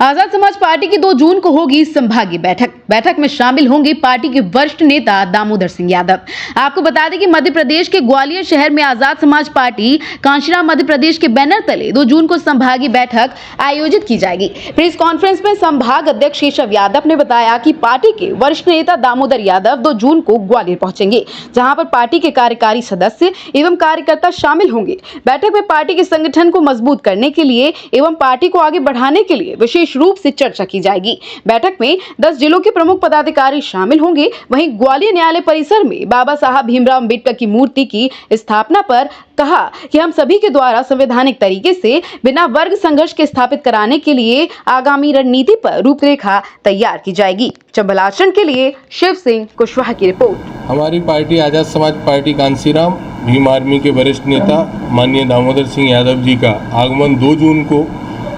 Azad Samaj party की 2 जून को होगी संभागीय बैठक में शामिल होंगे पार्टी के वरिष्ठ नेता दामोदर सिंह यादव। आपको बता दें कि मध्य प्रदेश के ग्वालियर शहर में आजाद समाज पार्टी कांशीराम मध्य प्रदेश के बैनर तले 2 जून को संभागीय बैठक आयोजित की जाएगी। प्रेस कॉन्फ्रेंस में संभाग अध्यक्ष केशव यादव ने बताया कि पार्टी के वरिष्ठ नेता दामोदर यादव 2 जून को ग्वालियर पहुंचेंगे, जहां पर पार्टी के कार्यकारी सदस्य एवं कार्यकर्ता शामिल होंगे। बैठक में पार्टी के संगठन को मजबूत करने के लिए एवं पार्टी को आगे बढ़ाने के लिए विशेष रूप से चर्चा की जाएगी। बैठक में 10 जिलों के प्रमुख पदाधिकारी शामिल होंगे। वहीं ग्वालियर न्यायालय परिसर में बाबा साहब भीमराव अम्बेडकर की मूर्ति की स्थापना पर कहा कि हम सभी के द्वारा संवैधानिक तरीके से बिना वर्ग संघर्ष के स्थापित कराने के लिए आगामी रणनीति पर रूपरेखा तैयार की जाएगी। चंबल आचरण के लिए शिव सिंह कुशवाहा की रिपोर्ट। हमारी party Azad Samaj party Kanshiram Bhim army के वरिष्ठ नेता माननीय दामोदर सिंह यादव जी का आगमन 2 जून को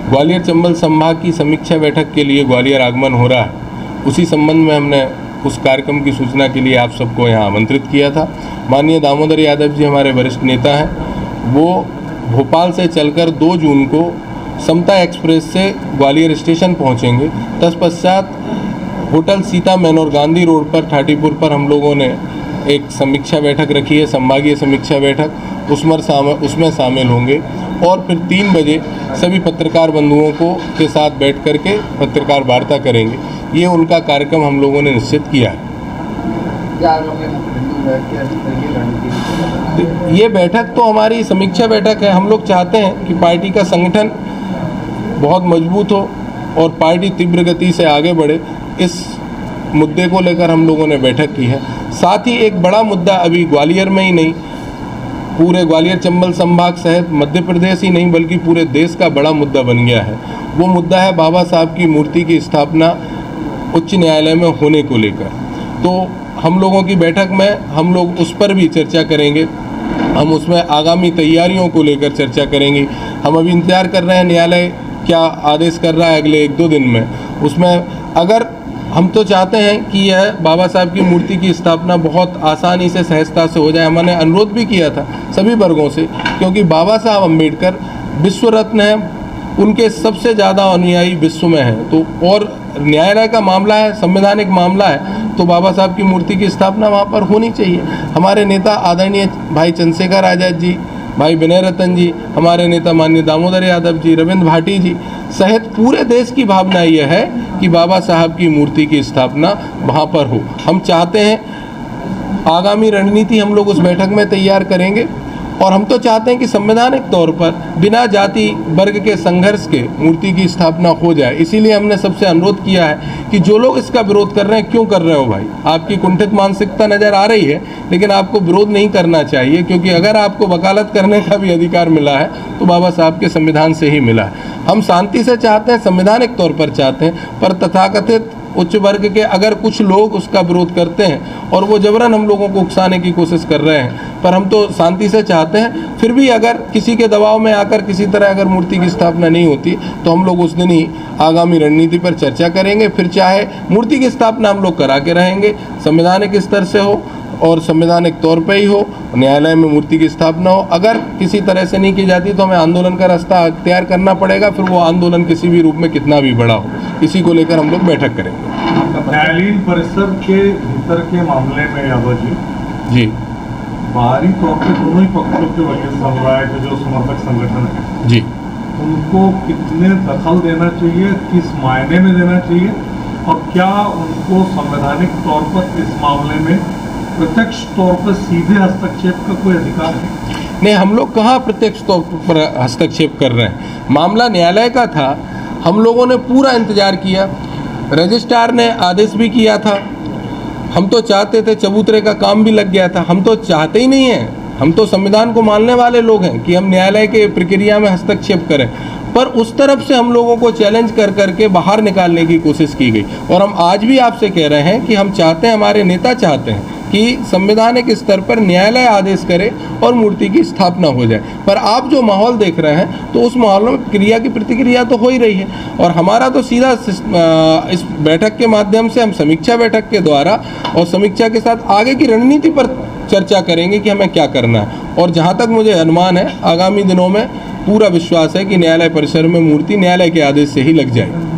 ग्वालियर चंबल संभाग की समीक्षा बैठक के लिए ग्वालियर आगमन हो रहा है। उसी संबंध में हमने उस कार्यक्रम की सूचना के लिए आप सबको यहाँ आमंत्रित किया था। माननीय दामोदर यादव जी हमारे वरिष्ठ नेता हैं। वो भोपाल से चलकर 2 जून को समता एक्सप्रेस से ग्वालियर स्टेशन पहुँचेंगे। तत्पश्चात होटल सीता मैनोर गांधी रोड पर ठाटीपुर पर हम लोगों ने एक समीक्षा बैठक रखी है, संभागीय समीक्षा बैठक। उसमें शामिल होंगे और फिर 3 बजे सभी पत्रकार बंधुओं को के साथ बैठ कर के पत्रकार वार्ता करेंगे। ये उनका कार्यक्रम हम लोगों ने निश्चित किया है। ये बैठक तो हमारी समीक्षा बैठक है। हम लोग चाहते हैं कि पार्टी का संगठन बहुत मजबूत हो और पार्टी तीव्र गति से आगे बढ़े। इस मुद्दे को लेकर हम लोगों ने बैठक की है। साथ ही एक बड़ा मुद्दा अभी ग्वालियर में ही नहीं, पूरे ग्वालियर चंबल संभाग सहित मध्य प्रदेश ही नहीं बल्कि पूरे देश का बड़ा मुद्दा बन गया है। वो मुद्दा है बाबा साहब की मूर्ति की स्थापना उच्च न्यायालय में होने को लेकर। तो हम लोगों की बैठक में हम लोग उस पर भी चर्चा करेंगे। हम उसमें आगामी तैयारियों को लेकर चर्चा करेंगे। हम अभी इंतजार कर रहे हैं न्यायालय क्या आदेश कर रहा है अगले 1-2 दिन में। उसमें अगर हम तो चाहते हैं कि यह बाबा साहब की मूर्ति की स्थापना बहुत आसानी से सहजता से हो जाए। हमने अनुरोध भी किया था सभी वर्गों से, क्योंकि बाबा साहब अम्बेडकर विश्व रत्न हैं, उनके सबसे ज़्यादा अनुयायी विश्व में हैं। तो और न्यायालय का मामला है, संवैधानिक मामला है, तो बाबा साहब की मूर्ति की स्थापना वहाँ पर होनी चाहिए। हमारे नेता आदरणीय भाई चंद्रशेखर आज़ाद जी, भाई विनय रतन जी, हमारे नेता माननीय दामोदर यादव जी, रविंद्र भाटी जी सहित पूरे देश की भावना यह है कि बाबा साहब की मूर्ति की स्थापना वहाँ पर हो। हम चाहते हैं आगामी रणनीति हम लोग उस बैठक में तैयार करेंगे और हम तो चाहते हैं कि संवैधानिक तौर पर बिना जाति वर्ग के संघर्ष के मूर्ति की स्थापना हो जाए। इसीलिए हमने सबसे अनुरोध किया है कि जो लोग इसका विरोध कर रहे हैं, क्यों कर रहे हो भाई? आपकी कुंठित मानसिकता नज़र आ रही है, लेकिन आपको विरोध नहीं करना चाहिए, क्योंकि अगर आपको वकालत करने का भी अधिकार मिला है तो बाबा साहब के संविधान से ही मिला है। हम शांति से चाहते हैं, संवैधानिक तौर पर चाहते हैं, पर तथाकथित उच्च वर्ग के अगर कुछ लोग उसका विरोध करते हैं और वो जबरन हम लोगों को उकसाने की कोशिश कर रहे हैं, पर हम तो शांति से चाहते हैं। फिर भी अगर किसी के दबाव में आकर किसी तरह अगर मूर्ति की स्थापना नहीं होती तो हम लोग उस दिन ही आगामी रणनीति पर चर्चा करेंगे। फिर चाहे मूर्ति की स्थापना हम लोग करा के रहेंगे, संवैधानिक स्तर से हो और संवैधानिक तौर पे ही हो, न्यायालय में मूर्ति की स्थापना हो। अगर किसी तरह से नहीं की जाती तो हमें आंदोलन का रास्ता अख्तियार करना पड़ेगा। फिर वो आंदोलन किसी भी रूप में कितना भी बड़ा हो, इसी को लेकर हम लोग बैठक करेंगे। न्यायालयीन परिसर के भीतर के मामले में यादव जी बाहरी तौर पर दोनों ही पक्षों के वकील समुदाय के जो समर्थक संगठन है जी, उनको कितने दखल देना चाहिए, किस मायने में देना चाहिए, और क्या उनको संवैधानिक तौर पर इस मामले में प्रत्यक्ष तौर पर सीधे हस्तक्षेप का कोई अधिकार है? नहीं, हम लोग कहाँ प्रत्यक्ष तौर पर हस्तक्षेप कर रहे हैं। मामला न्यायालय का था, हम लोगों ने पूरा इंतजार किया, रजिस्ट्रार ने आदेश भी किया था। हम तो चाहते थे, चबूतरे का काम भी लग गया था। हम तो चाहते ही नहीं हैं, हम तो संविधान को मानने वाले लोग हैं कि हम न्यायालय के प्रक्रिया में हस्तक्षेप करें, पर उस तरफ से हम लोगों को चैलेंज कर करके बाहर निकालने की कोशिश की गई। और हम आज भी आपसे कह रहे हैं कि हम चाहते हैं, हमारे नेता चाहते हैं कि संवैधानिक स्तर पर न्यायालय आदेश करे और मूर्ति की स्थापना हो जाए। पर आप जो माहौल देख रहे हैं तो उस माहौल में क्रिया की प्रतिक्रिया तो हो ही रही है। और हमारा तो सीधा इस बैठक के माध्यम से हम समीक्षा बैठक के द्वारा और समीक्षा के साथ आगे की रणनीति पर चर्चा करेंगे कि हमें क्या करना है। और जहाँ तक मुझे अनुमान है, आगामी दिनों में पूरा विश्वास है कि न्यायालय परिसर में मूर्ति न्यायालय के आदेश से ही लग जाएगी।